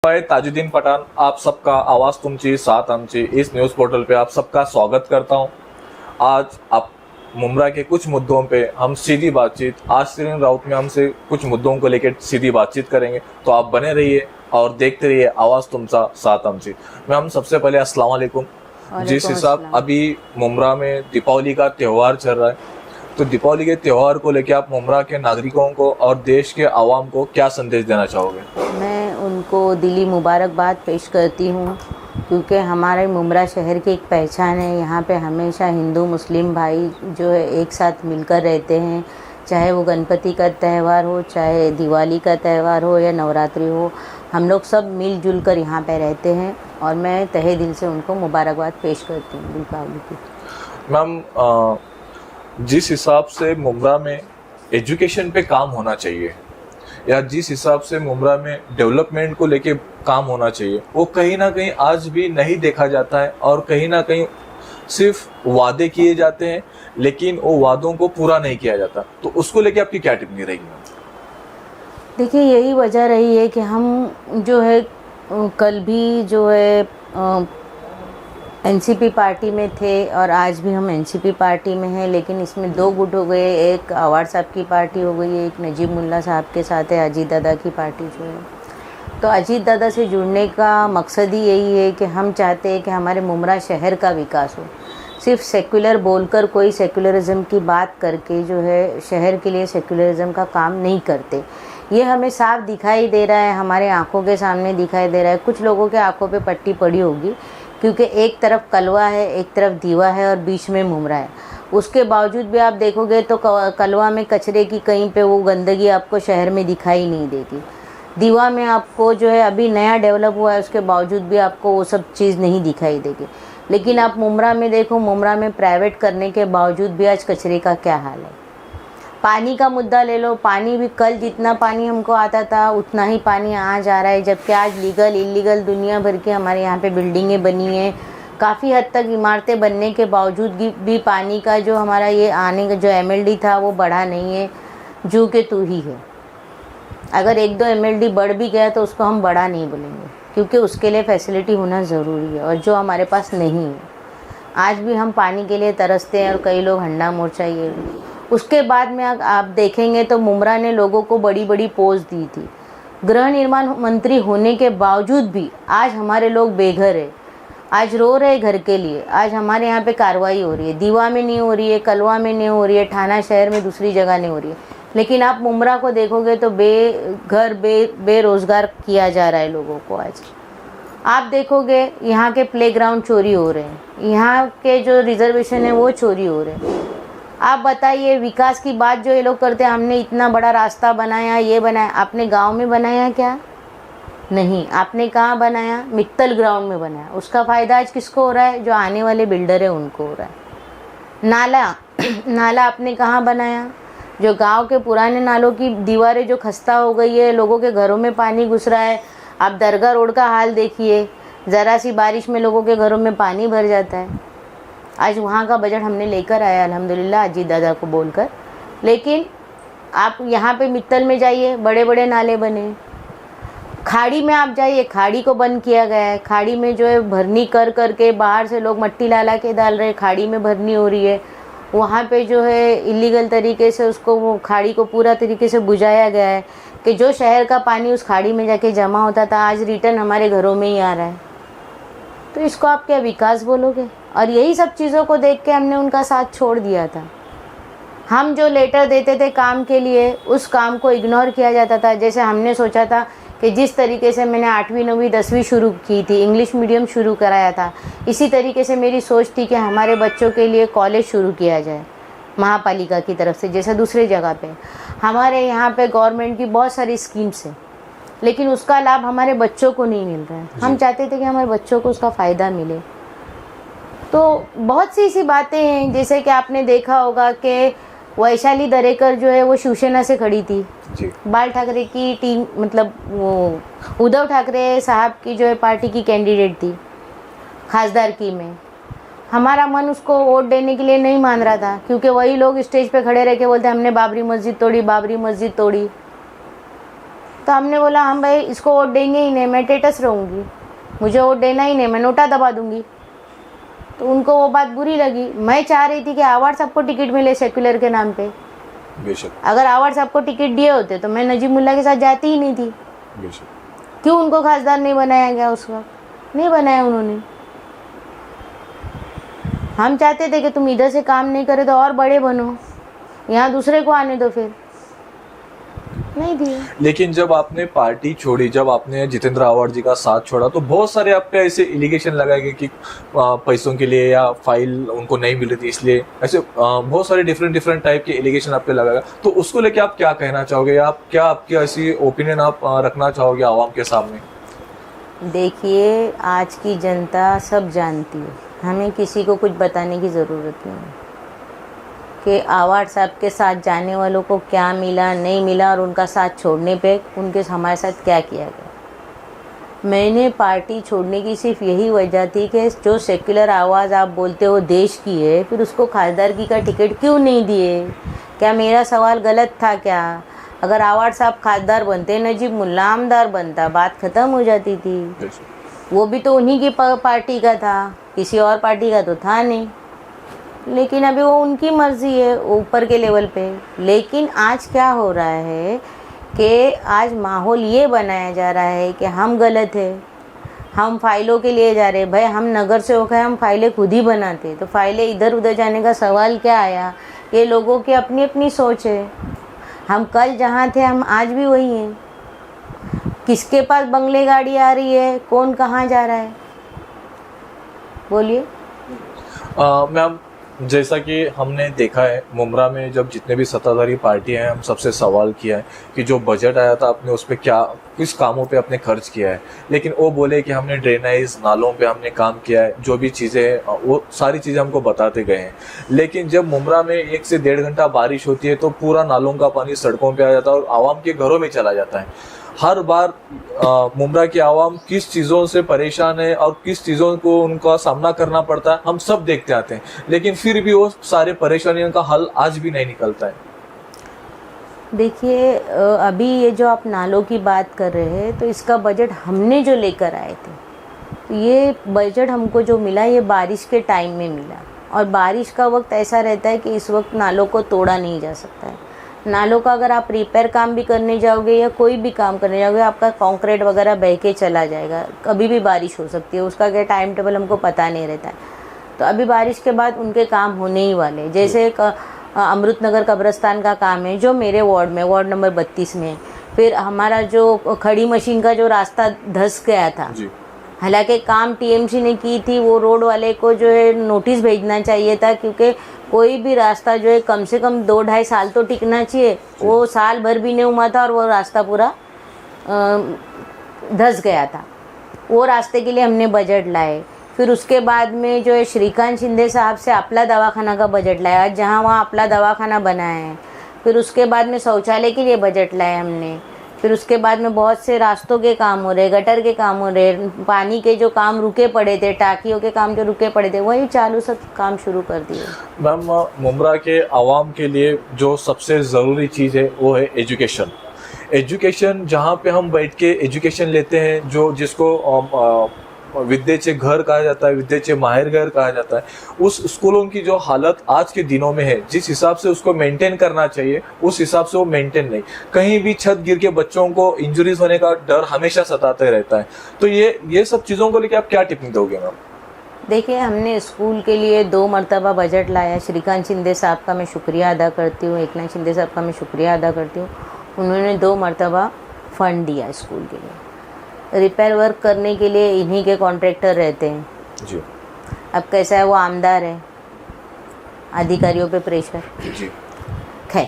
ताजुद्दीन पठान आप सबका आवाज तुमची साथ आमची इस न्यूज़ पोर्टल पे आप सबका स्वागत करता हूं। आज आप मुमरा के कुछ मुद्दों पे हम सीधी बातचीत आश्रय राउत में हमसे कुछ मुद्दों को लेकर सीधी बातचीत करेंगे, तो आप बने रहिए और देखते रहिए आवाज तुमचा साथ आमची। मैम सबसे पहले अस्सलाम वालेकुम। जिस हिसाब अभी मुमरा में दीपावली का त्यौहार चल रहा है, तो दीपावली के त्यौहार को लेकर आप मुमरा के नागरिकों को और देश के आवाम को क्या संदेश देना चाहोगे? मैं उनको दिली मुबारकबाद पेश करती हूँ, क्योंकि हमारे मुमरा शहर की एक पहचान है। यहाँ पे हमेशा हिंदू मुस्लिम भाई जो है एक साथ मिलकर रहते हैं, चाहे वो गणपति का त्यौहार हो, चाहे दिवाली का त्यौहार हो या नवरात्रि हो, हम लोग सब मिलजुल कर यहाँ पे रहते हैं और मैं तहे दिल से उनको मुबारकबाद पेश करती हूँ दीपावली की। मैम जिस हिसाब से मुमरा में एजुकेशन पे काम होना चाहिए या जिस हिसाब से मुमरा में डेवलपमेंट को लेके काम होना चाहिए, वो कहीं ना कहीं आज भी नहीं देखा जाता है और कहीं ना कहीं सिर्फ वादे किए जाते हैं, लेकिन वो वादों को पूरा नहीं किया जाता। तो उसको लेके आपकी क्या टिप्पणी रहेगी? देखिए, यही वजह रही है कि हम जो है कल भी जो है एनसीपी पार्टी में थे और आज भी हम एनसीपी पार्टी में हैं, लेकिन इसमें दो गुट हो गए। एक अवार साहब की पार्टी हो गई है, एक नजीब मुल्ला साहब के साथ है अजीत दादा की पार्टी जो है। तो अजीत दादा से जुड़ने का मकसद ही यही है कि हम चाहते हैं कि हमारे मुमरा शहर का विकास हो। सिर्फ सेकुलर बोलकर, कोई सेकुलरिज्म की बात करके जो है शहर के लिए सेकुलरिज्म का काम नहीं करते। ये हमें साफ दिखाई दे रहा है, हमारे आंखों के सामने दिखाई दे रहा है। कुछ लोगों के आंखों पे पट्टी पड़ी होगी, क्योंकि एक तरफ कलवा है, एक तरफ दीवा है और बीच में मुमरा है। उसके बावजूद भी आप देखोगे तो कलवा में कचरे की कहीं पे वो गंदगी आपको शहर में दिखाई नहीं देगी। दीवा में आपको जो है अभी नया डेवलप हुआ है, उसके बावजूद भी आपको वो सब चीज़ नहीं दिखाई देगी। लेकिन आप मुमरा में देखो, मुमरा में प्राइवेट करने के बावजूद भी आज कचरे का क्या हाल है। पानी का मुद्दा ले लो, पानी भी कल जितना पानी हमको आता था उतना ही पानी आज आ रहा है, जबकि आज लीगल इलीगल दुनिया भर के हमारे यहाँ पे बिल्डिंगें बनी हैं। काफ़ी हद तक इमारतें बनने के बावजूद भी पानी का जो हमारा ये आने का जो एमएलडी था वो बढ़ा नहीं है, जू के तू ही है। अगर एक दो एमएलडी बढ़ भी गया तो उसको हम बढ़ा नहीं बोलेंगे, क्योंकि उसके लिए फैसिलिटी होना ज़रूरी है और जो हमारे पास नहीं है। आज भी हम पानी के लिए तरसते हैं और कई लोग हंडा मोर्चा ये। उसके बाद में आप देखेंगे तो मुमरा ने लोगों को बड़ी बड़ी पोस्ट दी थी। गृह निर्माण मंत्री होने के बावजूद भी आज हमारे लोग बेघर है, आज रो रहे घर के लिए। आज हमारे यहाँ पे कार्रवाई हो रही है, दीवा में नहीं हो रही है, कलवा में नहीं हो रही है, थाना शहर में दूसरी जगह नहीं हो रही है। लेकिन आप मुमरा को देखोगे तो बेरोज़गार किया जा रहा है लोगों को। आज आप देखोगे यहाँ के प्लेग्राउंड चोरी हो रहे हैं, यहाँ के जो रिजर्वेशन है वो चोरी हो रहे हैं। आप बताइए, विकास की बात जो ये लोग करते हैं, हमने इतना बड़ा रास्ता बनाया, ये बनाया, आपने गांव में बनाया क्या? नहीं। आपने कहाँ बनाया? मित्तल ग्राउंड में बनाया। उसका फ़ायदा आज किसको हो रहा है? जो आने वाले बिल्डर है उनको हो रहा है। नाला आपने कहाँ बनाया? जो गांव के पुराने नालों की दीवारें जो खस्ता हो गई है, लोगों के घरों में पानी घुस रहा है। आप दरगाह रोड का हाल देखिए, ज़रा सी बारिश में लोगों के घरों में पानी भर जाता है। आज वहाँ का बजट हमने लेकर आया अल्हम्दुलिल्लाह अजीत दादा को बोलकर। लेकिन आप यहाँ पे मित्तल में जाइए, बड़े बड़े नाले बने। खाड़ी में आप जाइए, खाड़ी को बंद किया गया है। खाड़ी में जो है भरनी कर करके बाहर से लोग मट्टी ला के डाल रहे हैं, खाड़ी में भरनी हो रही है। वहाँ पे जो है इलीगल तरीके से उसको वो खाड़ी को पूरा तरीके से बुझाया गया है कि जो शहर का पानी उस खाड़ी में जाके जमा होता था, आज रिटर्न हमारे घरों में ही आ रहा है। तो इसको आप क्या विकास बोलोगे? और यही सब चीज़ों को देख के हमने उनका साथ छोड़ दिया था। हम जो लेटर देते थे काम के लिए, उस काम को इग्नोर किया जाता था। जैसे हमने सोचा था कि जिस तरीके से मैंने 8वीं 9वीं 10वीं शुरू की थी, इंग्लिश मीडियम शुरू कराया था, इसी तरीके से मेरी सोच थी कि हमारे बच्चों के लिए कॉलेज शुरू किया जाए महापालिका की तरफ से, जैसे दूसरी जगह पे। हमारे यहाँ पे गवर्नमेंट की बहुत सारी स्कीम्स हैं, लेकिन उसका लाभ हमारे बच्चों को नहीं मिल रहा है। हम चाहते थे कि हमारे बच्चों को उसका फ़ायदा मिले। तो बहुत सी ऐसी बातें हैं, जैसे कि आपने देखा होगा कि वैशाली दरेकर जो है वो शिवसेना से खड़ी थी जी। बाल ठाकरे की टीम, मतलब वो उद्धव ठाकरे साहब की जो है पार्टी की कैंडिडेट थी खासदार की में। हमारा मन उसको वोट देने के लिए नहीं मान रहा था, क्योंकि वही लोग स्टेज पे खड़े रह के बोलते हमने बाबरी मस्जिद तोड़ी, बाबरी मस्जिद तोड़ी। तो हमने बोला हम भाई इसको वोट देंगे ही नहीं, मैं टेटस रहूँगी, मुझे वोट देना ही नहीं, मैं नोटा दबा दूंगी। तो उनको वो बात बुरी लगी। मैं चाह रही थी कि आवाड़ साहब को टिकट मिले सेक्युलर के नाम पे। बेशक। अगर आवाड़ साहब को टिकट दिए होते तो मैं नजीब मुल्ला के साथ जाती ही नहीं थी। बेशक। क्यों उनको खासदार नहीं बनाया गया उस वक्त? नहीं बनाया उन्होंने। हम चाहते थे कि तुम इधर से काम नहीं करे तो और बड़े बनो, यहाँ दूसरे को आने दो, फिर नहीं दिए। लेकिन जब आपने पार्टी छोड़ी, जब आपने जितेंद्र आवाड़ जी का साथ छोड़ा, तो बहुत सारे आप पे ऐसे एलिगेशन लगाए गए कि पैसों के लिए या फाइल उनको नहीं मिल रही थी इसलिए, ऐसे बहुत सारे डिफरेंट टाइप के एलिगेशन आप पे लगाए गए। तो उसको लेके आप क्या कहना चाहोगे, या आप क्या आपकी ऐसी ओपिनियन आप रखना चाहोगे आवाम के सामने? देखिए, आज की जनता सब जानती है, हमें किसी को कुछ बताने की ज़रूरत नहीं है कि आवाड़ साहब के साथ जाने वालों को क्या मिला नहीं मिला और उनका साथ छोड़ने पे उनके हमारे साथ क्या किया गया। मैंने पार्टी छोड़ने की सिर्फ यही वजह थी कि जो सेक्युलर आवाज़ आप बोलते हो देश की है, फिर उसको खासदारगी का टिकट क्यों नहीं दिए? क्या मेरा सवाल गलत था क्या? अगर आवाड़ साहब खासदार बनते, नजीब मुल्ला आमदार बनता, बात ख़त्म हो जाती थी। वो भी तो उन्हीं की पार्टी का था, किसी और पार्टी का तो था नहीं। लेकिन अभी वो उनकी मर्ज़ी है ऊपर के लेवल पे। लेकिन आज क्या हो रहा है कि आज माहौल ये बनाया जा रहा है कि हम गलत है, हम फाइलों के लिए जा रहे हैं। भाई हम नगर से होकर हम फाइलें खुद ही बनाते, तो फाइलें इधर उधर जाने का सवाल क्या आया? ये लोगों की अपनी अपनी सोच है। हम कल जहाँ थे हम आज भी वही हैं। किसके पास बंगले गाड़ी आ रही है, कौन कहाँ जा रहा है, बोलिए। मैम, जैसा कि हमने देखा है मुमरा में जब जितने भी सत्ताधारी पार्टियां हैं, हम सबसे सवाल किया है कि जो बजट आया था आपने उस पर क्या किस कामों पे आपने खर्च किया है। लेकिन वो बोले कि हमने ड्रेनेज नालों पे हमने काम किया है, जो भी चीज़ें हैं वो सारी चीज़ें हमको बताते गए हैं। लेकिन जब मुमरा में 1 से 1.5 घंटा बारिश होती है तो पूरा नालों का पानी सड़कों पे आ जाता है और आवाम के घरों में चला जाता है। हर बार मुमरा की आवाम किस चीज़ों से परेशान है और किस चीज़ों को उनका सामना करना पड़ता है हम सब देखते आते हैं, लेकिन फिर भी वो सारे परेशानियों का हल आज भी नहीं निकलता है। देखिए, अभी ये जो आप नालों की बात कर रहे हैं, तो इसका बजट हमने जो लेकर आए थे, तो ये बजट हमको जो मिला ये बारिश के टाइम में मिला। और बारिश का वक्त ऐसा रहता है कि इस वक्त नालों को तोड़ा नहीं जा सकता है। नालों का अगर आप रिपेयर काम भी करने जाओगे या कोई भी काम करने जाओगे, आपका कंक्रीट वगैरह बह के चला जाएगा, कभी भी बारिश हो सकती है, उसका क्या टाइम टेबल हमको पता नहीं रहता है। तो अभी बारिश के बाद उनके काम होने ही वाले। जैसे अमृतनगर कब्रिस्तान का काम है जो मेरे वार्ड में, वार्ड नंबर 32 में। फिर हमारा जो खड़ी मशीन का जो रास्ता धंस गया था, हालांकि काम टीएमसी ने की थी, वो रोड वाले को जो है नोटिस भेजना चाहिए था, क्योंकि कोई भी रास्ता जो है कम से कम 2-2.5 साल तो टिकना चाहिए। वो साल भर भी नहीं हुआ था और वो रास्ता पूरा धंस गया था। वो रास्ते के लिए हमने बजट लाए। फिर उसके बाद में जो है श्रीकांत शिंदे साहब से अपला दवाखाना का बजट लाया, जहाँ वहाँ अपला दवाखाना बनाया है। फिर उसके बाद में शौचालय के लिए बजट लाया हमने। फिर उसके बाद में बहुत से रास्तों के काम हो रहे, गटर के काम हो रहे, पानी के जो काम रुके पड़े थे, टाकियों के काम जो रुके पड़े थे, वही चालू सब काम शुरू कर दिए। मैम, मुमरा के आवाम के लिए जो सबसे ज़रूरी चीज़ है वो है एजुकेशन। एजुकेशन जहाँ पे हम बैठ के एजुकेशन लेते हैं, जो जिसको विद्येचे घर कहा जाता है, विद्येचे माहेर घर कहा जाता है, उस स्कूलों की जो हालत आज के दिनों में है, जिस हिसाब से उसको मेंटेन करना चाहिए उस हिसाब से वो मेंटेन नहीं। कहीं भी छत गिर के बच्चों को इंजरीज होने का डर हमेशा सताते रहता है। तो ये सब चीज़ों को लेकर आप क्या टिप्पणी दोगे मैम? देखिए, हमने स्कूल के लिए 2 मरतबा बजट लाया। श्रीकांत शिंदे साहब का मैं शुक्रिया अदा करती हूँ, एकनाथ शिंदे साहब का मैं शुक्रिया अदा करती हूँ। उन्होंने 2 मरतबा फंड दिया स्कूल के लिए। रिपेयर वर्क करने के लिए इन्हीं के कॉन्ट्रैक्टर रहते हैं जी। अब कैसा है, वो आमदार है, अधिकारियों पे प्रेशर जी। खैर,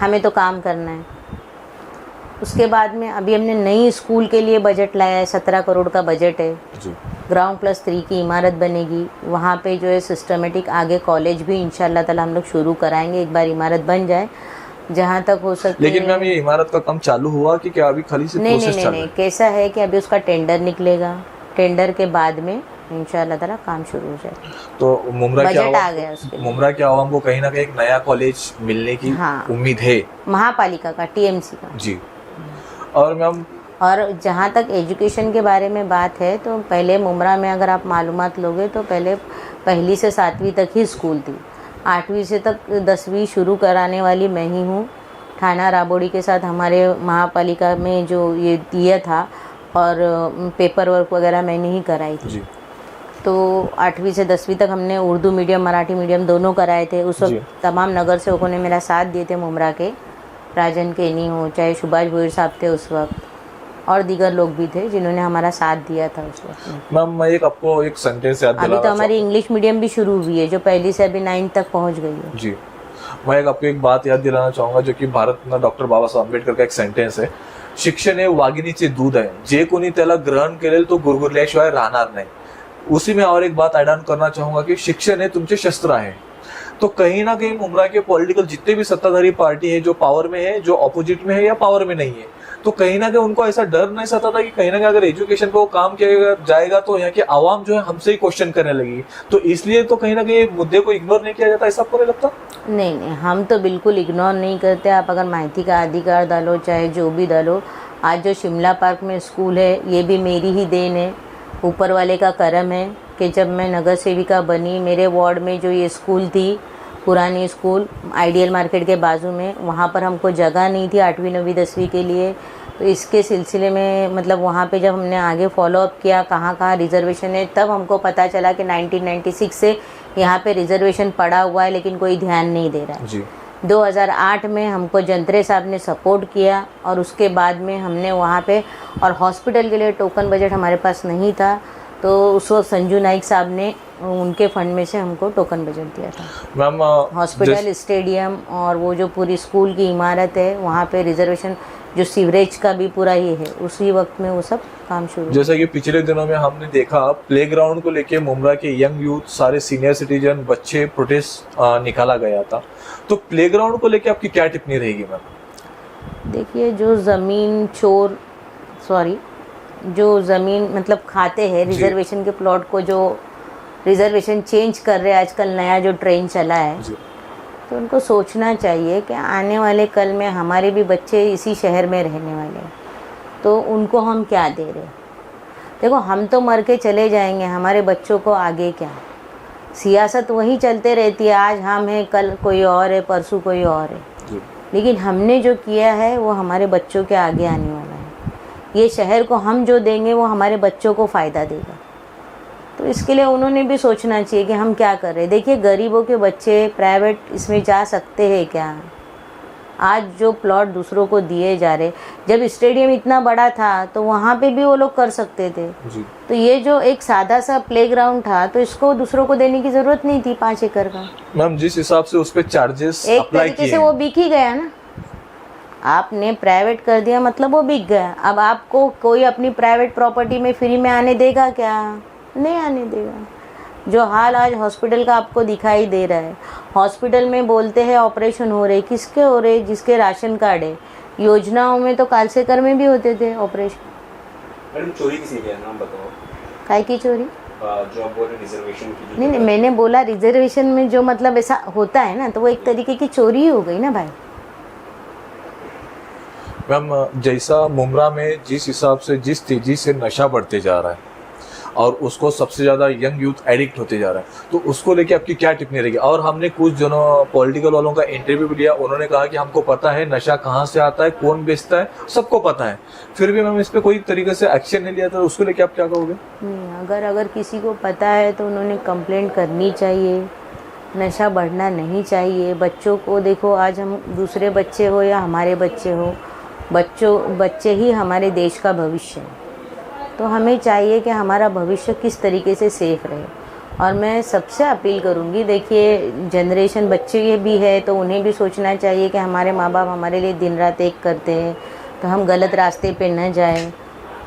हमें तो काम करना है। उसके बाद में अभी हमने नई स्कूल के लिए बजट लाया है, 17 करोड़ का बजट है जी। ग्राउंड +3 की इमारत बनेगी। वहाँ पे जो है सिस्टमेटिक आगे कॉलेज भी इंशाल्लाह ताला हम लोग शुरू कराएंगे, एक बार इमारत बन जाए जहाँ तक हो सके। लेकिन मैम, ये इमारत का काम चालू हुआ कि क्या अभी खाली से प्रोसेस चल रहा है? नहीं, कैसा है कि अभी उसका टेंडर निकलेगा, टेंडर के बाद में इंशाल्लाह ताला काम शुरू हो जाए। तो मुमरा बजट आ गया उसके लिए। मुमरा के आवाम को कहीं ना कहीं एक नया कॉलेज मिलने की हाँ, उम्मीद है। महापालिका का, टीएमसी का। जी। और मैम और जहाँ तक एजुकेशन के बारे में बात है तो पहले मुमरा में अगर आप मालूमात लोगे तो पहले 1ली से 7वीं तक ही स्कूल थी। 8वीं से तक 10वीं शुरू कराने वाली मैं ही हूँ। थाना राबोड़ी के साथ हमारे महापालिका में जो ये दिया था और पेपर वर्क वगैरह मैंने ही कराई थी जी। तो 8वीं से 10वीं तक हमने उर्दू मीडियम मराठी मीडियम दोनों कराए थे। उस जी। वक्त तमाम नगर सेवकों ने मेरा साथ दिए थे, मुमरा के राजन केनी हो चाहे सुभाष भोईर साहब थे उस वक्त, और दीगर लोग भी थे जिन्होंने हमारा साथ दिया था उस वक्त। मैम मैं आपको एक सेंटेंस याद अभी दिलाना तो हमारी इंग्लिश मीडियम भी शुरू हुई है जो 1ली से अभी 9th तक पहुंच गई है। जी, मैं आपको एक बात याद दिलाना चाहूंगा जो कि भारत रत्न डॉक्टर बाबासाहेब आंबेडकर का एक सेंटेन्स आहे, शिक्षण हे वाघिणीचे दूध आहे, जे कोणी त्याला ग्रहण करेल तो गुरगुरल्याशिवाय राहणार नाही। उसी में और एक बात ऐड ऑन करना चाहूंगा कि शिक्षण हे तुमचे शस्त्र आहे। तो कहीं ना कहीं मुमरा के पॉलिटिकल जितने भी सत्ताधारी पार्टी है, जो पावर में है, जो ऑपोजिट में है या पावर में नहीं है, तो कहीं ना कहीं उनको ऐसा डर नहीं सताता कि कहीं ना कहीं अगर एजुकेशन पे वो काम किया जाएगा तो यहाँ की आवाम जो है हमसे ही क्वेश्चन करने लगेगी, तो इसलिए तो कहीं ना कहीं मुद्दे को इग्नोर नहीं किया जाता, ऐसा आपको नहीं लगता? नहीं नहीं, हम तो बिल्कुल इग्नोर नहीं करते। आप अगर माहिती का अधिकार डालो चाहे जो भी डालो, आज जो शिमला पार्क में स्कूल है ये भी मेरी ही देन है, ऊपर वाले का करम है कि जब मैं नगर सेविका बनी मेरे वार्ड में जो ये स्कूल थी, पुरानी स्कूल आइडियल मार्केट के बाजू में, वहाँ पर हमको जगह नहीं थी 8वीं 9वीं 10वीं के लिए। तो इसके सिलसिले में मतलब वहाँ पे जब हमने आगे फॉलोअप किया कहाँ कहाँ रिजर्वेशन है, तब हमको पता चला कि 1996 से यहाँ पे रिजर्वेशन पड़ा हुआ है लेकिन कोई ध्यान नहीं दे रहा है जी। 2008 में हमको जंत्रे साहब ने सपोर्ट किया और उसके बाद में हमने वहाँ पे, और हॉस्पिटल के लिए टोकन बजट हमारे पास नहीं था तो उस वक्त संजू नाइक साहब ने उनके फंड में से हमको टोकन बजट दिया था। मैम हॉस्पिटल, स्टेडियम और वो जो पूरी स्कूल की इमारत है वहाँ पे रिजर्वेशन, जो सीवरेज का भी पूरा ये है, उसी वक्त में वो सब काम शुरू। जैसा कि पिछले दिनों में हमने देखा प्लेग्राउंड को लेके मुमरा के यंग यूथ, सारे सीनियर सिटीजन, बच्चे प्रोटेस्ट निकाला गया था, तो प्लेग्राउंड को लेके आपकी क्या टिप्पणी रहेगी मैम? देखिए, जो ज़मीन चोर जो ज़मीन मतलब खाते हैं रिजर्वेशन के प्लॉट को, जो रिजर्वेशन चेंज कर रहे हैं आजकल नया जो ट्रेंड चला है, तो उनको सोचना चाहिए कि आने वाले कल में हमारे भी बच्चे इसी शहर में रहने वाले हैं, तो उनको हम क्या दे रहे हैं। देखो, हम तो मर के चले जाएंगे, हमारे बच्चों को आगे क्या। सियासत वही चलते रहती है, आज हम हैं कल कोई और है, परसों कोई और है, लेकिन हमने जो किया है वो हमारे बच्चों के आगे आने वाला है। ये शहर को हम जो देंगे वो हमारे बच्चों को फ़ायदा देगा, तो इसके लिए उन्होंने भी सोचना चाहिए कि हम क्या कर रहे हैं। देखिए, गरीबों के बच्चे प्राइवेट इसमें जा सकते हैं क्या? आज जो प्लॉट दूसरों को दिए जा रहे, जब स्टेडियम इतना बड़ा था तो वहाँ पे भी वो लोग कर सकते थे जी। तो ये जो एक सादा सा प्लेग्राउंड था तो इसको दूसरों को देने की ज़रूरत नहीं थी 5 एकड़ का। मैम, जिस हिसाब से उस पर चार्जेस एक अप्लाई तरीके किए से वो बिक ही गया ना, आपने प्राइवेट कर दिया मतलब वो बिक गया। अब आपको कोई अपनी प्राइवेट प्रॉपर्टी में फ्री में आने देगा क्या? नहीं आने देगा। जो हाल आज हॉस्पिटल का आपको दिखाई दे रहा है, हॉस्पिटल में बोलते हैं ऑपरेशन हो रहे, किसके हो रहे? जिसके राशन कार्ड है। योजनाओं में तो कालसेकर में भी होते थे ऑपरेशन। मैडम, चोरी किसी के नाम बताओ? काय की चोरी? जो आप बोल रहे रिजर्वेशन की। नहीं, मैंने बोला रिजर्वेशन में जो मतलब ऐसा होता है ना, तो वो एक तरीके की चोरी हो गई ना भाई। मैम, जैसा मुमरा में जिस हिसाब से जिस तेजी से नशा बढ़ते जा रहा है और उसको सबसे ज़्यादा यंग यूथ एडिक्ट होते जा रहा है, तो उसको लेके आपकी क्या टिप्पणी रहेगी? और हमने कुछ जनों पॉलिटिकल वालों का इंटरव्यू भी लिया, उन्होंने कहा कि हमको पता है नशा कहाँ से आता है, कौन बेचता है, सबको पता है, फिर भी मैम इस पर कोई तरीके से एक्शन नहीं लिया था, उसको लेके आप क्या कहोगे? नहीं, अगर किसी को पता है तो उन्होंने कंप्लेंट करनी चाहिए। नशा बढ़ना नहीं चाहिए। बच्चों को देखो, आज हम दूसरे बच्चे हो या हमारे बच्चे हो, बच्चे ही हमारे देश का भविष्य है, तो हमें चाहिए कि हमारा भविष्य किस तरीके से सेफ रहे। और मैं सबसे अपील करूँगी, देखिए जनरेशन बच्चे ये भी है तो उन्हें भी सोचना चाहिए कि हमारे माँ बाप हमारे लिए दिन रात एक करते हैं, तो हम गलत रास्ते पे न जाएं।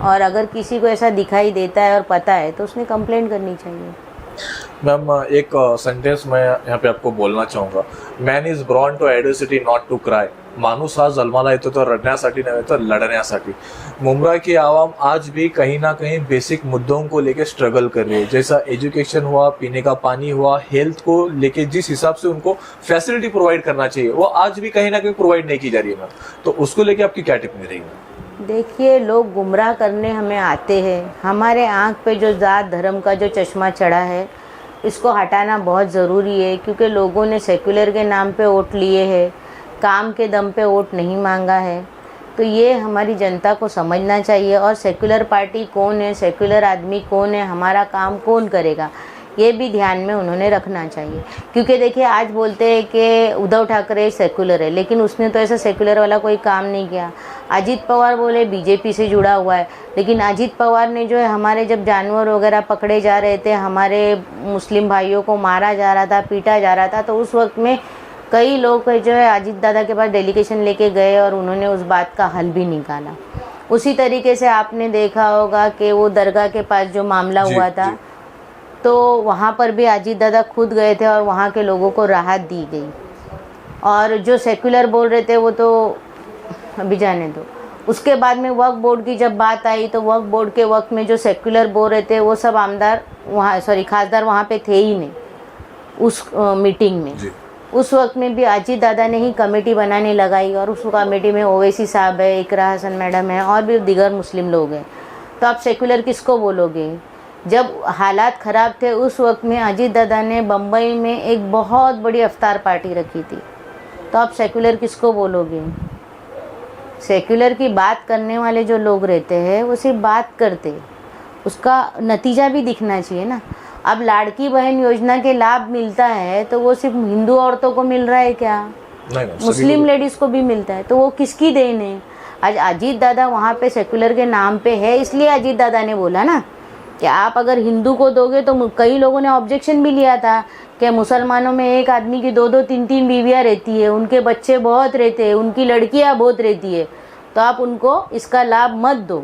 और अगर किसी को ऐसा दिखाई देता है और पता है तो उसने कंप्लेंट करनी चाहिए। मैम, एक सेंटेंस मैं यहाँ पे आपको बोलना चाहूँगा, man is born to adversity not to cry. माणूस हा जन्माला येतो तो रडण्यासाठी नव्हे तर लढण्यासाठी। मुमरा की आवाम आज भी कहीं ना कहीं बेसिक मुद्दों को लेके स्ट्रगल कर रही है, जैसा एजुकेशन हुआ, पीने का पानी हुआ, हेल्थ को लेके जिस हिसाब से उनको फैसिलिटी प्रोवाइड करना चाहिए वो आज भी कहीं ना कहीं प्रोवाइड नहीं की जा रही है मैम, तो उसको लेके आपकी क्या टिप्पणी रहेगी? देखिए, लोग गुमराह करने हमें आते हैं। हमारे आँख पे जो जात धर्म का जो चश्मा चढ़ा है, इसको हटाना बहुत ज़रूरी है, क्योंकि लोगों ने सेक्युलर के नाम पे वोट लिए हैं, काम के दम पे वोट नहीं मांगा है। तो ये हमारी जनता को समझना चाहिए। और सेक्युलर पार्टी कौन है, सेक्युलर आदमी कौन है, हमारा काम कौन करेगा, ये भी ध्यान में उन्होंने रखना चाहिए। क्योंकि देखिए, आज बोलते हैं कि उद्धव ठाकरे सेक्युलर है, लेकिन उसने तो ऐसा सेक्युलर वाला कोई काम नहीं किया। अजीत पवार बोले बीजेपी से जुड़ा हुआ है, लेकिन अजीत पवार ने जो है, हमारे जब जानवर वगैरह पकड़े जा रहे थे, हमारे मुस्लिम भाइयों को मारा जा रहा था, पीटा जा रहा था, तो उस वक्त में कई लोग जो है अजीत दादा के पास डेलीगेशन लेके गए और उन्होंने उस बात का हल भी निकाला। उसी तरीके से आपने देखा होगा कि वो दरगाह के पास जो मामला हुआ था, तो वहाँ पर भी अजीत दादा खुद गए थे और वहाँ के लोगों को राहत दी गई। और जो सेक्युलर बोल रहे थे वो तो अभी जाने दो। उसके बाद में वक्फ बोर्ड की जब बात आई, तो वक्फ बोर्ड के वक्त में जो सेक्युलर बोल रहे थे वो सब आमदार वहाँ खासदार वहाँ पे थे ही नहीं उस मीटिंग में। उस वक्त में भी अजीत दादा ने ही कमेटी बनाने लगाई, और उस कमेटी में ओवैसी साहब है, इकरा हसन मैडम है, और भी दीगर मुस्लिम लोग हैं। तो आप सेक्युलर किसको बोलोगे? जब हालात ख़राब थे उस वक्त में अजीत दादा ने बम्बई में एक बहुत बड़ी अफ्तार पार्टी रखी थी, तो आप सेक्युलर किसको बोलोगे? सेक्युलर की बात करने वाले जो लोग रहते हैं वो सिर्फ बात करते, उसका नतीजा भी दिखना चाहिए ना। अब लाड़की बहन योजना के लाभ मिलता है तो वो सिर्फ हिंदू औरतों को मिल रहा है क्या? नहीं, मुस्लिम लेडीज़ को भी मिलता है, तो वो किसकी देन है? आज अजीत दादा वहाँ पे सेक्युलर के नाम पे है, इसलिए अजीत दादा ने बोला ना कि आप अगर हिंदू को दोगे, तो कई लोगों ने ऑब्जेक्शन भी लिया था कि मुसलमानों में एक आदमी की 2-2, 3-3 बीवियाँ रहती है, उनके बच्चे बहुत रहते हैं, उनकी लड़कियाँ बहुत रहती है, तो आप उनको इसका लाभ मत दो।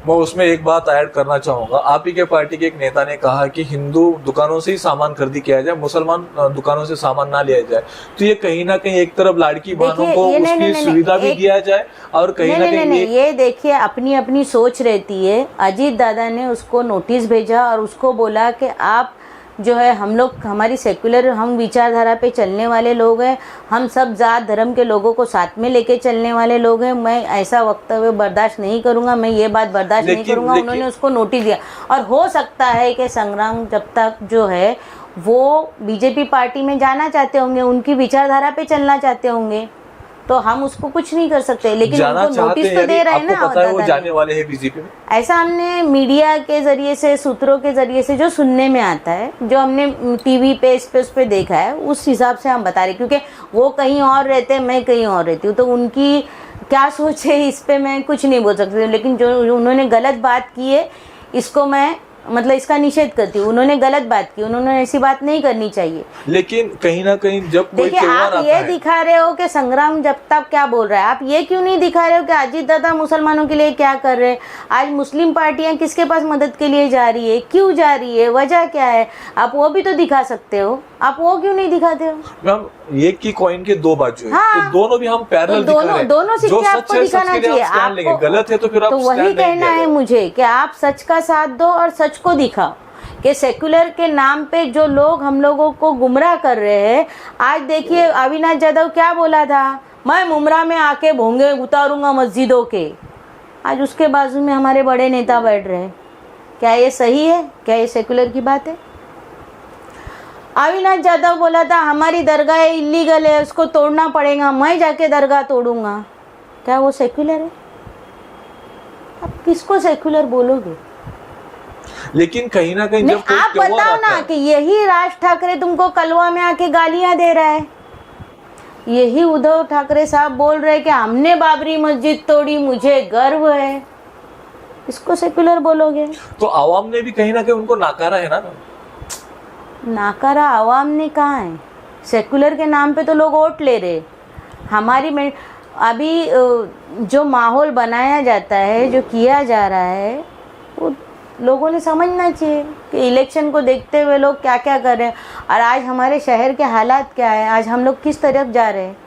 मैं उसमें एक बात ऐड करना चाहूंगा। आप ही के पार्टी के एक नेता ने कहा कि हिंदू दुकानों से ही सामान खरीदी किया जाए, मुसलमान दुकानों से सामान ना लिया जाए। तो ये कहीं ना कहीं एक तरफ लाड़की बहनों को उसकी सुविधा भी दिया जाए, और कहीं ना कहीं ये देखिए, अपनी अपनी सोच रहती है। अजीत दादा ने उसको नोटिस भेजा और उसको बोला कि आप जो है, हम लोग हमारी सेक्युलर, हम विचारधारा पे चलने वाले लोग हैं, हम सब जात धर्म के लोगों को साथ में लेके चलने वाले लोग हैं, मैं ऐसा वक्तव्य बर्दाश्त नहीं करूंगा, मैं ये बात बर्दाश्त नहीं करूंगा। उन्होंने उसको नोटिस दिया, और हो सकता है कि संग्राम जब तक जो है वो बीजेपी पार्टी में जाना चाहते होंगे, उनकी विचारधारा पे चलना चाहते होंगे, तो हम उसको कुछ नहीं कर सकते, लेकिन उनको नोटिस तो दे रहे हैं ना। पता है वो जाने वाले हैं बीजेपी में। ऐसा हमने मीडिया के जरिए से, सूत्रों के जरिए से जो सुनने में आता है, जो हमने टीवी पे इस पे देखा है, उस हिसाब से हम बता रहे, क्योंकि वो कहीं और रहते हैं, मैं कहीं और रहती हूँ, तो उनकी क्या सोच है इस पे मैं कुछ नहीं बोल सकती। लेकिन जो उन्होंने गलत बात की है, इसको मैं मतलब इसका निषेध करती हूँ। उन्होंने गलत बात की, उन्होंने ऐसी बात नहीं करनी चाहिए। लेकिन कहीं ना कहीं जब कोई देखिए, आप ये दिखा रहे हो कि संग्राम जब तक क्या बोल रहा है, आप ये क्यों नहीं दिखा रहे हो कि अजीत दादा मुसलमानों के लिए क्या कर रहे हैं? आज मुस्लिम पार्टियां किसके पास मदद के लिए जा रही है, क्यों जा रही है, वजह क्या है? आप वो भी तो दिखा सकते हो, आप वो क्यों नहीं दिखाते हो? मैम, एक की कॉइन के दो बाजू है, हाँ, तो दोनों भी हम पैरेलल दिखा रहे हैं। दोनों सिक्के आपको दिखाना चाहिए। आपको गलत है तो फिर आप तो वही कहना है मुझे कि आप सच का साथ दो और सच को दिखाओ कि सेक्युलर के नाम पे जो लोग हम लोगों को गुमराह कर रहे हैं। आज देखिए, अविनाश यादव क्या बोला था, मैं मुमरा में आके भोंगे उतारूंगा मस्जिदों के। आज उसके बाजू में हमारे बड़े नेता बैठ रहे हैं। क्या ये सही है? क्या ये सेक्युलर की बात है? अविनाश यादव बोला था हमारी दरगाह इलीगल है, उसको तोड़ना पड़ेगा, मैं जाके दरगाह तोड़ूंगा। क्या वो सेक्युलर है? आप किसको सेक्युलर बोलोगे? लेकिन कहीं ना कहीं जब आप बताओ ना कि यही राज ठाकरे तुमको कलवा में आके गालियां दे रहा है, यही उद्धव ठाकरे साहब बोल रहे हैं कि हमने बाबरी मस्जिद तोड़ी, मुझे गर्व है। इसको सेक्युलर बोलोगे? तो आवाम ने भी कहीं ना कहीं उनको नाकारा है ना। नाकारा आवाम ने कहा है? सेक्युलर के नाम पे तो लोग वोट ले रहे। हमारी में अभी जो माहौल बनाया जाता है, जो किया जा रहा है, वो लोगों ने समझना चाहिए कि इलेक्शन को देखते हुए लोग क्या क्या कर रहे हैं, और आज हमारे शहर के हालात क्या है, आज हम लोग किस तरफ जा रहे हैं।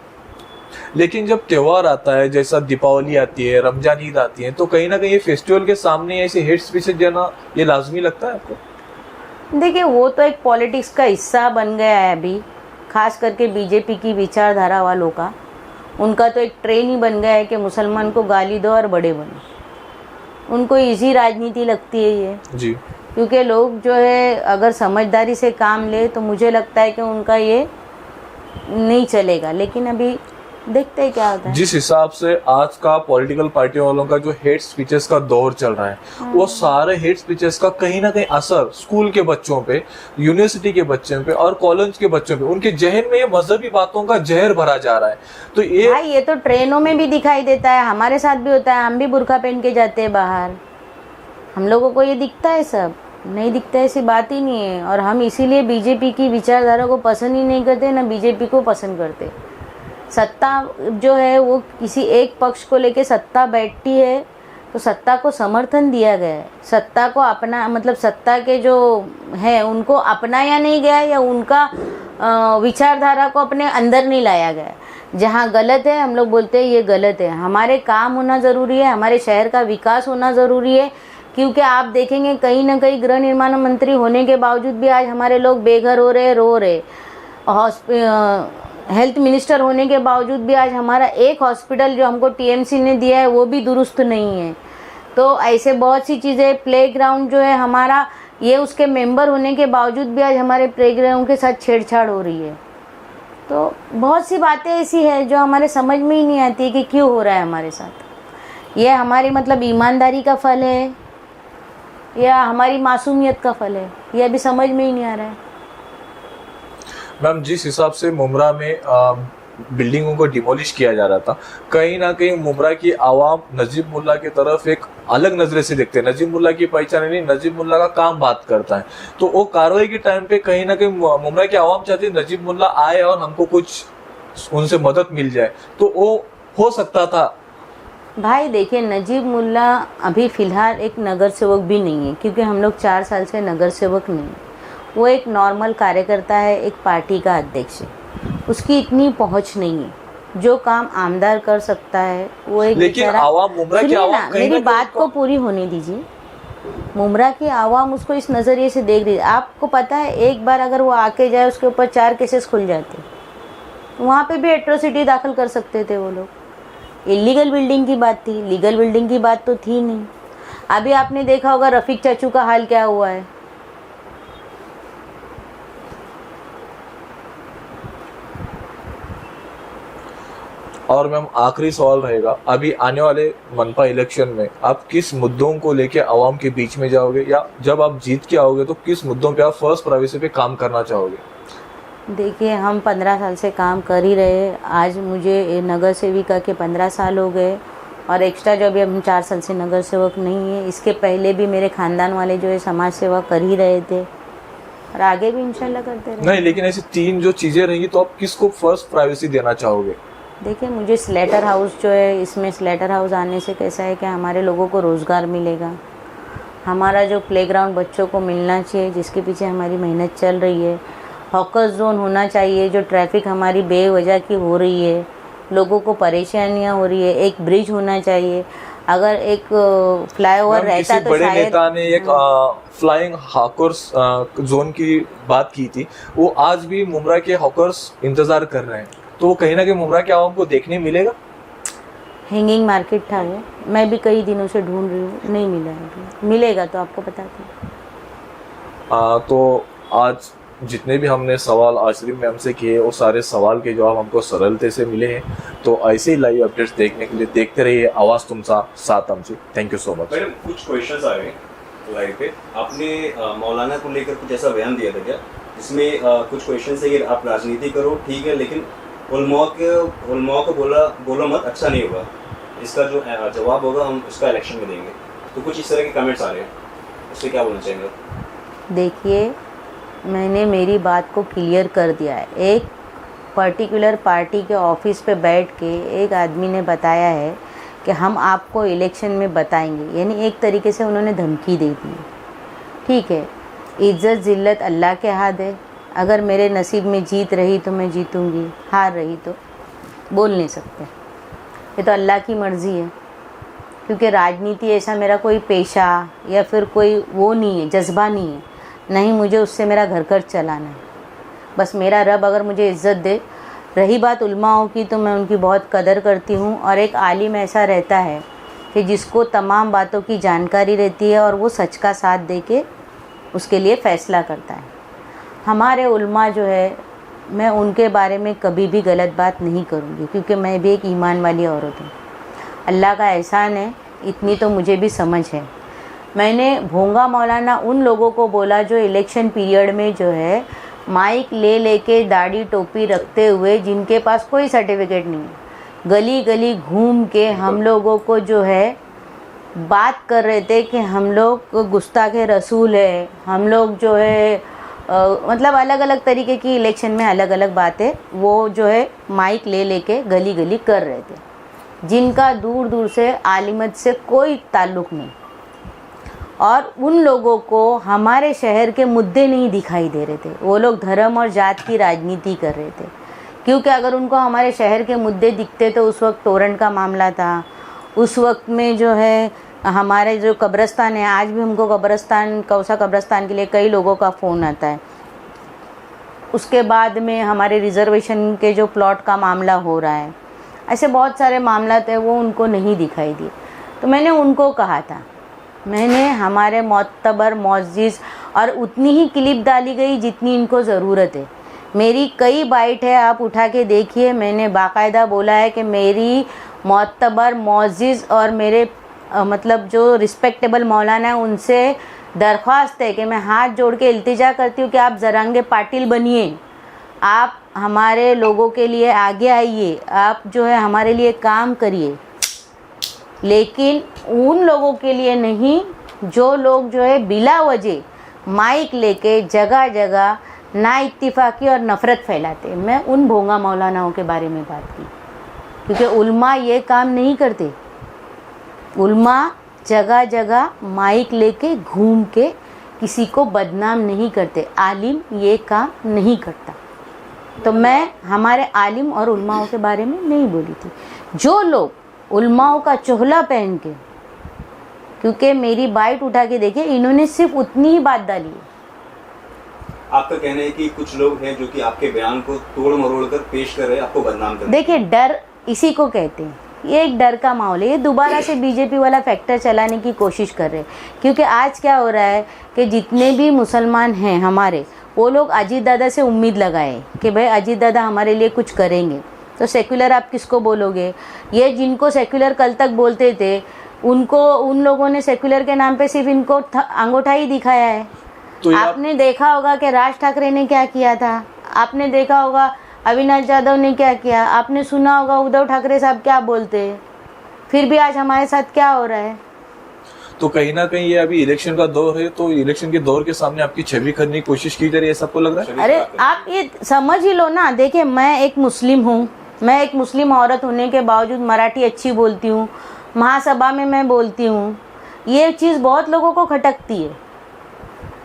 लेकिन जब त्योहार आता है, जैसा दीपावली आती है, रमजान ईद आती है, तो कहीं ना कहीं फेस्टिवल के सामने ऐसे हेट स्पीचेस देना ये लाजमी लगता है आपको? देखिए, वो तो एक पॉलिटिक्स का हिस्सा बन गया है अभी, खास करके बीजेपी की विचारधारा वालों का। उनका तो एक ट्रेन ही बन गया है कि मुसलमान को गाली दो और बड़े बनो। उनको इजी राजनीति लगती है ये जी। क्योंकि लोग जो है अगर समझदारी से काम ले तो मुझे लगता है कि उनका ये नहीं चलेगा, लेकिन अभी देखते हैं क्या होता है। जिस हिसाब से आज का पॉलिटिकल पार्टियों वालों का जो हेट स्पीचेस का दौर चल रहा है, वो सारे हेट स्पीचेस का कहीं ना कहीं असर स्कूल के बच्चों पे, यूनिवर्सिटी के बच्चों पे और कॉलेज के बच्चों पे, उनके जहन में ये मजहबी बातों का जहर भरा जा रहा है। तो ये तो ट्रेनों में भी दिखाई देता है, हमारे साथ भी होता है, हम भी बुर्का पहन के जाते हैं बाहर, हम लोगों को ये दिखता है, सब नहीं दिखता है, ऐसी बात ही नहीं है। और हम इसीलिए बीजेपी की विचारधारा को पसंद ही नहीं करते, ना बीजेपी को पसंद करते। सत्ता जो है वो किसी एक पक्ष को लेके सत्ता बैठती है तो सत्ता को समर्थन दिया गया है, सत्ता को अपना मतलब सत्ता के जो है उनको अपनाया नहीं गया या उनका विचारधारा को अपने अंदर नहीं लाया गया। जहाँ गलत है हम लोग बोलते हैं ये गलत है। हमारे काम होना ज़रूरी है, हमारे शहर का विकास होना ज़रूरी है, क्योंकि आप देखेंगे कहीं ना कहीं गृह निर्माण मंत्री होने के बावजूद भी आज हमारे लोग बेघर हो रहे, रो रहे। हेल्थ मिनिस्टर होने के बावजूद भी आज हमारा एक हॉस्पिटल जो हमको टीएमसी ने दिया है वो भी दुरुस्त नहीं है। तो ऐसे बहुत सी चीज़ें, प्लेग्राउंड जो है हमारा, ये उसके मेंबर होने के बावजूद भी आज हमारे प्लेग्राउंड के साथ छेड़छाड़ हो रही है। तो बहुत सी बातें ऐसी है जो हमारे समझ में ही नहीं आती है कि क्यों हो रहा है हमारे साथ। ये हमारी मतलब ईमानदारी का फल है या हमारी मासूमियत का फल है, ये अभी समझ में ही नहीं आ रहा है। मैम, जिस हिसाब से मुमरा में बिल्डिंगों को डिमोलिश किया जा रहा था, कहीं ना कहीं मुमरा की आवाम नजीब मुल्ला की तरफ एक अलग नजरे से देखते हैं। नजीब मुल्ला की पहचान नहीं, नजीब मुल्ला का काम बात करता है। तो वो कार्रवाई के टाइम पे कहीं ना कहीं मुमरा की आवाम चाहती है नजीब मुल्ला आए और हमको कुछ उनसे मदद मिल जाए, तो वो हो सकता था। भाई देखिए, नजीब मुल्ला अभी फ़िलहाल एक नगर सेवक भी नहीं है, क्योंकि हम लोग 4 साल से नगर सेवक नहीं है। वो एक नॉर्मल कार्यकर्ता है, एक पार्टी का अध्यक्ष है, उसकी इतनी पहुंच नहीं है। जो काम आमदार कर सकता है वो एक, लेकिन आवाम मुमरा की आवाम मेरी बात को पूरी होने दीजिए। मुमरा की आवाम उसको इस नज़रिए से देख रही है। आपको पता है, एक बार अगर वो आके जाए उसके ऊपर 4 केसेस खुल जाते, वहाँ पे भी एट्रोसिटी दाखिल कर सकते थे वो लोग। इलीगल बिल्डिंग की बात थी, लीगल बिल्डिंग की बात तो थी नहीं। अभी आपने देखा होगा रफ़ीक चाचू का हाल क्या हुआ है। और मैम, आखिरी सवाल रहेगा, अभी आने वाले मनपा इलेक्शन में आप किस मुद्दों को लेके आवाम के बीच में जाओगे, या जब आप जीत के आओगे तो किस मुद्दों पे आप फर्स्ट प्राइवेसी पे काम करना चाहोगे? देखिए, हम 15 साल से काम कर ही रहे। आज मुझे नगर सेविका के 15 साल हो गए और एक्स्ट्रा जो अभी हम 4 साल से नगर सेवक नहीं है। इसके पहले भी मेरे खानदान वाले जो है समाज सेवा कर ही रहे थे और आगे भी इंशाल्लाह करते रहे। नहीं, लेकिन ऐसी 3 जो चीजें रहेंगी तो आप किसको फर्स्ट प्राइवेसी देना चाहोगे? देखिए, मुझे स्लेटर हाउस जो है, इसमें स्लेटर हाउस आने से कैसा है कि हमारे लोगों को रोज़गार मिलेगा। हमारा जो प्लेग्राउंड बच्चों को मिलना चाहिए, जिसके पीछे हमारी मेहनत चल रही है। हॉकर्स जोन होना चाहिए, जो ट्रैफिक हमारी बेवजह की हो रही है, लोगों को परेशानियां हो रही है। एक ब्रिज होना चाहिए। अगर एक फ्लाईओवर रहता तो बड़े शायद नेता ने एक फ्लाइंग हॉकर्स जोन की बात की थी, वो आज भी मुमरा के हॉकर्स इंतजार कर रहे हैं, तो वो कहीं ना कहीं मुमरा के आवाम को देखने मिलेगा। हैंगिंग मार्केट था वो, मैं भी कई दिनों से ढूंढ रही हूँ, नहीं मिला है। मिलेगा तो आपको बताती हूँ। तो आज जितने भी हमने सवाल आश्री मैम से किए, वो सारे सवाल के जवाब हमको सरलते से मिले हैं। तो ऐसे ही लाइव अपडेट्स देखने के लिए देखते रहिए आवाज़ तुमसा साथ हमसे। Thank you so much. Madam, कुछ क्वेश्चंस आ रहे हैं लाइव पे। आपने मौलाना को लेकर कुछ ऐसा बयान दिया था क्या, जिसमें कुछ क्वेश्चन है कि आप राजनीति करो ठीक है, लेकिन उलमा को बोला मत, अच्छा नहीं होगा, इसका जो जवाब होगा हम उसका इलेक्शन में देंगे। तो कुछ इस तरह के कमेंट्स आ रहे हैं, उससे क्या बोलना चाहेंगे? देखिए, मैंने मेरी बात को क्लियर कर दिया है। एक पर्टिकुलर पार्टी के ऑफिस पे बैठ के एक आदमी ने बताया है कि हम आपको इलेक्शन में बताएंगे, यानी एक तरीके से उन्होंने धमकी दे दी। ठीक है, इज्जत जिल्लत अल्लाह के हाथ है। अगर मेरे नसीब में जीत रही तो मैं जीतूंगी, हार रही तो बोल नहीं सकते। ये तो अल्लाह की मर्ज़ी है, क्योंकि राजनीति ऐसा मेरा कोई पेशा या फिर कोई वो नहीं है, जज्बा नहीं है। नहीं, मुझे उससे मेरा घर खर्च चलाना है। बस मेरा रब अगर मुझे इज़्ज़त दे, रही बात उलमाओं की, तो मैं उनकी बहुत कदर करती हूँ। और एक आलिम ऐसा रहता है कि जिसको तमाम बातों की जानकारी रहती है और वो सच का साथ दे के उसके लिए फ़ैसला करता है। हमारे उलमा जो है, मैं उनके बारे में कभी भी गलत बात नहीं करूँगी, क्योंकि मैं भी एक ईमान वाली औरत हूँ। अल्लाह का एहसान है, इतनी तो मुझे भी समझ है। मैंने भोंगा मौलाना उन लोगों को बोला जो इलेक्शन पीरियड में जो है माइक ले लेके दाढ़ी टोपी रखते हुए, जिनके पास कोई सर्टिफिकेट नहीं है, गली गली घूम के हम लोगों को जो है बात कर रहे थे कि हम लोग गुस्ताखे रसूल है, हम लोग जो है मतलब अलग अलग तरीके की इलेक्शन में अलग अलग बातें वो जो है माइक ले लेके गली गली कर रहे थे, जिनका दूर दूर से आलिमत से कोई ताल्लुक़ नहीं। और उन लोगों को हमारे शहर के मुद्दे नहीं दिखाई दे रहे थे, वो लोग धर्म और जात की राजनीति कर रहे थे। क्योंकि अगर उनको हमारे शहर के मुद्दे दिखते तो उस वक्त तोरण का मामला था, उस वक्त में जो है हमारे जो कब्रिस्तान है, आज भी हमको कब्रिस्तान, कौसा कब्रिस्तान के लिए कई लोगों का फ़ोन आता है। उसके बाद में हमारे रिज़र्वेशन के जो प्लॉट का मामला हो रहा है, ऐसे बहुत सारे मामला थे, वो उनको नहीं दिखाई दिए। तो मैंने उनको कहा था, मैंने हमारे मोतबर मौजिज़, और उतनी ही क्लिप डाली गई जितनी इनको ज़रूरत है। मेरी कई बाइट है, आप उठा के देखिए। मैंने बाकायदा बोला है कि मेरी मोतबर मौजिज़ और मेरे मतलब जो रिस्पेक्टेबल मौलाना है उनसे दरख्वास्त है कि मैं हाथ जोड़ के इल्तिजा करती हूँ कि आप ज़रांगे पाटिल बनिए, आप हमारे लोगों के लिए आगे आइए, आप जो है हमारे लिए काम करिए, लेकिन उन लोगों के लिए नहीं जो लोग जो है बिला वजह माइक लेके जगह जगह ना इत्तिफाकी और नफ़रत फैलाते। मैं उन भोंगा मौलानाओं के बारे में बात की, क्योंकि उल्मा ये काम नहीं करते। उल्मा जगह जगह माइक लेके घूम के किसी को बदनाम नहीं करते, आलिम ये काम नहीं करता। तो मैं हमारे आलिम और उल्माओं के बारे में नहीं बोली थी। जो लोग उल्माओं का चोहला पहन के, क्योंकि मेरी बाइट उठा के देखिए, इन्होंने सिर्फ उतनी ही बात डाली है। आपका कहना है कि कुछ लोग हैं जो कि आपके बयान को तोड़ मरोड़ कर पेश कर रहे हैं, आपको बदनाम कर रहे हैं। देखिए, डर इसी को कहते हैं, ये एक डर का माहौल है। ये दोबारा से बीजेपी वाला फैक्टर चलाने की कोशिश कर रहे हैं, क्योंकि आज क्या हो रहा है कि जितने भी मुसलमान हैं हमारे, वो लोग अजीत दादा से उम्मीद लगाए कि भाई अजीत दादा हमारे लिए कुछ करेंगे। तो सेक्युलर आप किसको बोलोगे? ये जिनको सेक्युलर कल तक बोलते थे, उनको उन लोगों ने सेक्युलर के नाम पे सिर्फ इनको अंगूठा ही दिखाया है। तो आपने देखा होगा कि राज ठाकरे ने क्या किया था, आपने देखा होगा अविनाश यादव ने क्या किया, आपने सुना होगा उद्धव ठाकरे साहब क्या बोलते हैं, फिर भी आज हमारे साथ क्या हो रहा है। तो कहीं ना कहीं ये अभी इलेक्शन का दौर है, तो इलेक्शन के दौर के सामने आपकी छवि करने की कोशिश की जा रही है, सबको लग रहा है? अरे आप ये समझ ही लो ना। देखिए, मैं एक मुस्लिम हूँ, मैं एक मुस्लिम औरत होने के बावजूद मराठी अच्छी बोलती हूँ, महासभा में मैं बोलती हूँ। ये चीज़ बहुत लोगों को खटकती है।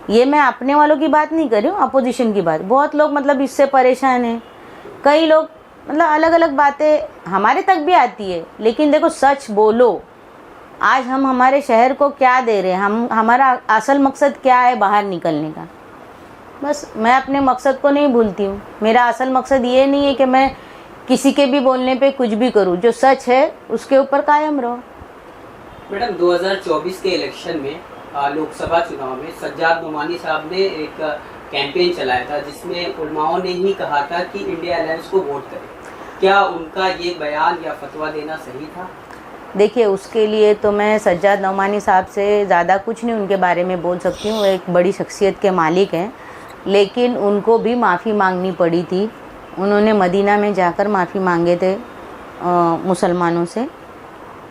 ये मैं अपने वालों की बात नहीं कर रही हूँ, अपोजिशन की बात। बहुत लोग मतलब इससे परेशान हैं, कई लोग मतलब अलग अलग बातें हमारे तक भी आती है। लेकिन देखो, सच बोलो। आज हम हमारे शहर को क्या दे रहे हैं, हमारा असल मकसद क्या है बाहर निकलने का। बस मैं अपने मकसद को नहीं भूलती हूँ। मेरा असल मकसद ये नहीं है कि मैं किसी के भी बोलने पे कुछ भी करूँ, जो सच है उसके ऊपर कायम रहो। मैडम, 2024 के इलेक्शन में लोकसभा चुनाव में सज्जाद नोमानी साहब ने एक कैंपेन चलाया था, जिसमें उलमाओं ने ही कहा था कि इंडिया अलायंस को वोट करें। क्या उनका ये बयान या फतवा देना सही था? देखिए, उसके लिए तो मैं सज्जाद नोमानी साहब से ज़्यादा कुछ नहीं उनके बारे में बोल सकती हूँ। एक बड़ी शख्सियत के मालिक हैं, लेकिन उनको भी माफ़ी मांगनी पड़ी थी। उन्होंने मदीना में जाकर माफ़ी मांगे थे मुसलमानों से,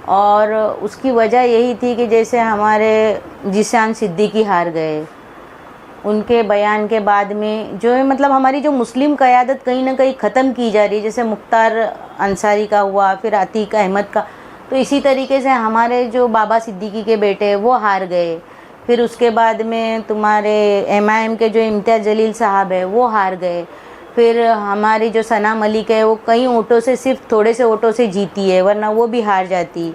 और उसकी वजह यही थी कि जैसे हमारे जिशान सिद्दीकी हार गए, उनके बयान के बाद में जो है मतलब हमारी जो मुस्लिम क़यादत कहीं ना कहीं ख़त्म की जा रही है। जैसे मुख्तार अंसारी का हुआ, फिर अतीक अहमद का, तो इसी तरीके से हमारे जो बाबा सिद्दीकी के बेटे वो हार गए। फिर उसके बाद में तुम्हारे MIM के जो इम्तियाज़ जलील साहब है वो हार गए। फिर हमारी जो सना मलिक है वो कई वोटों से, सिर्फ थोड़े से वोटों से जीती है, वरना वो भी हार जाती।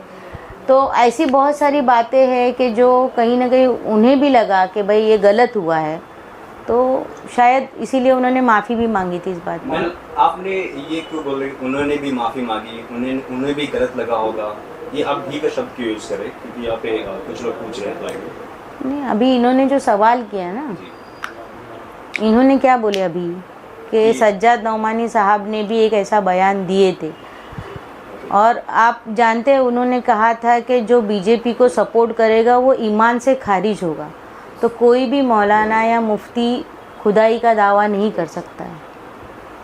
तो ऐसी बहुत सारी बातें हैं कि जो कहीं ना कहीं उन्हें भी लगा कि भाई ये गलत हुआ है। तो शायद इसीलिए उन्होंने माफ़ी भी मांगी थी इस बात में। मैडम, आपने ये क्यों बोल रहे उन्होंने भी माफ़ी मांगी, उन्हें भी गलत लगा होगा, ये आप भी का शब्द क्यों यूज़ करें? क्योंकि यहाँ पे कुछ लोग पूछ रहे हैं लाइव। नहीं, अभी इन्होंने जो सवाल किया ना, इन्होंने क्या बोले अभी कि सज्जाद नौमानी साहब ने भी एक ऐसा बयान दिए थे, और आप जानते हैं उन्होंने कहा था कि जो बीजेपी को सपोर्ट करेगा वो ईमान से खारिज होगा। तो कोई भी मौलाना या मुफ्ती खुदाई का दावा नहीं कर सकता है,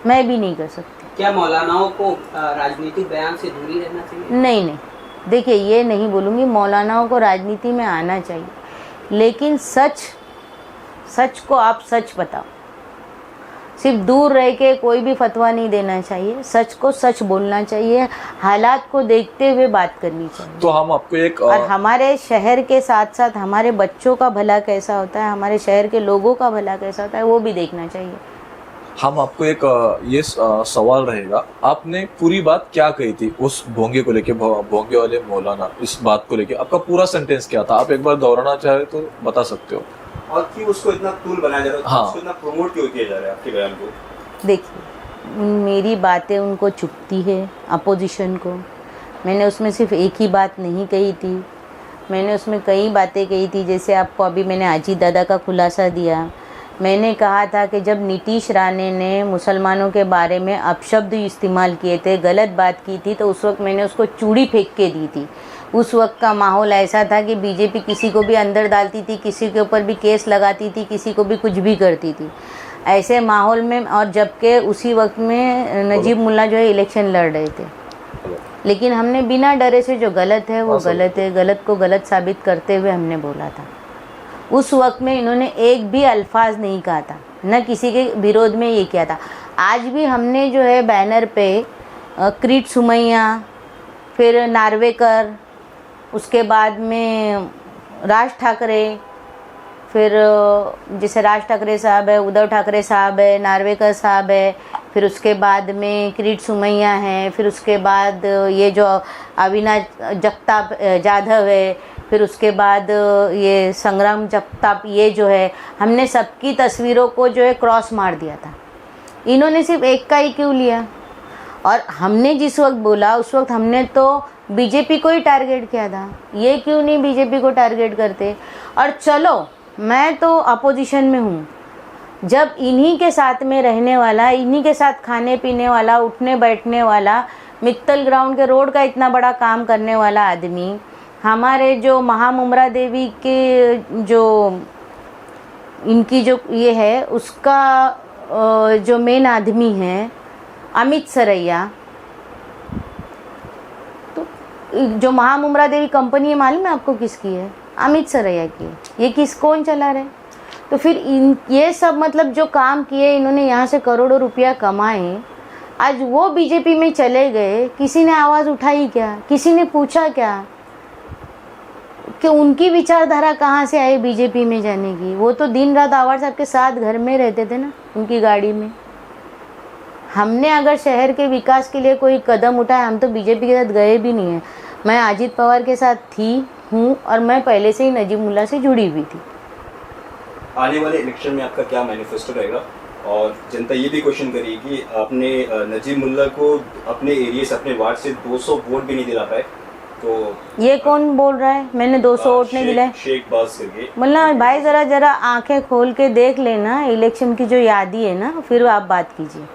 मैं भी नहीं कर सकती। क्या मौलानाओं को राजनीतिक बयान से दूरी रहना चाहिए? नहीं, देखिए ये नहीं बोलूँगी मौलानाओं को राजनीति में आना चाहिए, लेकिन सच को आप सच बताओ। सिर्फ दूर रह के कोई भी फतवा नहीं देना चाहिए, सच को सच बोलना चाहिए, हालात को देखते हुए बात करनी चाहिए। तो हम आपको एक और हमारे शहर के साथ साथ हमारे बच्चों का भला कैसा होता है, हमारे शहर के लोगों का भला कैसा होता है, वो भी देखना चाहिए। हम आपको एक ये सवाल रहेगा, आपने पूरी बात क्या कही थी उस भोंगे को लेके, भोंगे वाले मौलाना, इस बात को लेके आपका पूरा सेंटेंस क्या था? आप एक बार दोहराना चाहे तो बता सकते हो। और क्यों उसको इतना टूल बनाया जा रहा है, हाँ। उसको इतना प्रमोट क्यों किया जा रहा है आपके बयान को? देखिए मेरी बातें उनको चुभती है, अपोजिशन को। मैंने उसमें सिर्फ एक ही बात नहीं कही थी, मैंने उसमें कई बातें कही थी। जैसे आपको अभी मैंने अजीत दादा का खुलासा दिया। मैंने कहा था कि जब नीतीश राणे ने मुसलमानों के बारे में अपशब्द इस्तेमाल किए थे, गलत बात की थी, तो उस वक्त मैंने उसको चूड़ी फेंक के दी थी। उस वक्त का माहौल ऐसा था कि बीजेपी किसी को भी अंदर डालती थी, किसी के ऊपर भी केस लगाती थी, किसी को भी कुछ भी करती थी ऐसे माहौल में। और जबकि उसी वक्त में नजीब मुल्ला जो है इलेक्शन लड़ रहे थे, लेकिन हमने बिना डरे से जो गलत है वो गलत है, गलत को गलत साबित करते हुए हमने बोला था। उस वक्त में इन्होंने एक भी अल्फाज नहीं कहा था, न किसी के विरोध में ये किया था। आज भी हमने जो है बैनर पे क्रीट सुमैया, फिर नार्वेकर, उसके बाद में राज ठाकरे, फिर जैसे राज ठाकरे साहब है, उद्धव ठाकरे साहब है, नार्वेकर साहब है, फिर उसके बाद में क्रीट सुमैया है, फिर उसके बाद ये जो अविनाश जगताप जाधव है, फिर उसके बाद ये संग्राम जगताप, ये जो है हमने सबकी तस्वीरों को जो है क्रॉस मार दिया था। इन्होंने सिर्फ एक का ही क्यों लिया? और हमने जिस वक्त बोला उस वक्त हमने तो बीजेपी को ही टारगेट किया था, ये क्यों नहीं बीजेपी को टारगेट करते? और चलो मैं तो अपोजिशन में हूँ, जब इन्हीं के साथ में रहने वाला, इन्हीं के साथ खाने पीने वाला, उठने बैठने वाला, मित्तल ग्राउंड के रोड का इतना बड़ा काम करने वाला आदमी, हमारे जो महामुमरा देवी के जो इनकी जो ये है उसका जो मेन आदमी है अमित सरैया, तो जो महामुमरा देवी कंपनी है मालूम है आपको किसकी है? अमित सरैया की है। ये कौन चला रहे? तो फिर ये सब मतलब जो काम किए इन्होंने, यहाँ से करोड़ों रुपया कमाए, आज वो बीजेपी में चले गए, किसी ने आवाज़ उठाई क्या? किसी ने पूछा क्या कि उनकी विचारधारा कहाँ से आई बीजेपी में जाने की? वो तो दिन रात आवाज साहब के साथ घर में रहते थे ना, उनकी गाड़ी में। हमने अगर शहर के विकास के लिए कोई कदम उठाया, हम तो बीजेपी के साथ गए भी नहीं हैं। मैं अजीत पवार के साथ हूँ और मैं पहले से ही नजीब मुल्ला से जुड़ी हुई थी। आने वाले इलेक्शन में आपका क्या मैनिफेस्टो रहेगा? और जनता ये भी क्वेश्चन करेगी कि आपने नजीब मुल्ला को अपने एरिया से, अपने वार्ड से 200 वोट भी नहीं दिला पाए, तो ये कौन बोल रहा है मैंने 200 वोट नहीं दिलाए? शेख बाज करके मुल्ला भाई जरा आंखें खोल के देख लेना इलेक्शन की जो यादी है ना, फिर आप बात कीजिए।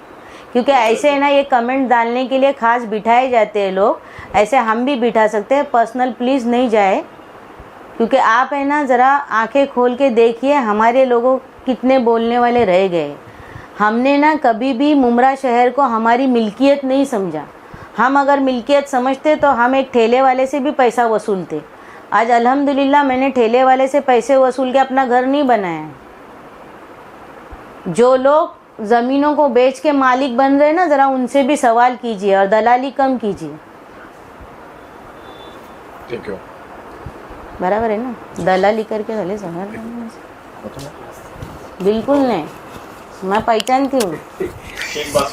क्योंकि ऐसे है ना, ये कमेंट डालने के लिए खास बिठाए जाते हैं लोग, ऐसे हम भी बिठा सकते हैं। पर्सनल प्लीज़ नहीं जाए, क्योंकि आप है ना ज़रा आंखें खोल के देखिए हमारे लोगों कितने बोलने वाले रह गए। हमने ना कभी भी मुमरा शहर को हमारी मिल्कियत नहीं समझा। हम अगर मिल्कियत समझते तो हम एक ठेले वाले से भी पैसा वसूलते। आज अल्हम्दुलिल्लाह मैंने ठेले वाले से पैसे वसूल के अपना घर नहीं बनाया है। जो लोग ज़मीनों को बेच के मालिक बन रहे हैं ना, ज़रा उनसे भी सवाल कीजिए और दलाली कम कीजिए। ठीक है, बराबर है ना? दलाली करके भले समझ बिल्कुल नहीं, मैं पहचानती हूँ। शेख बाज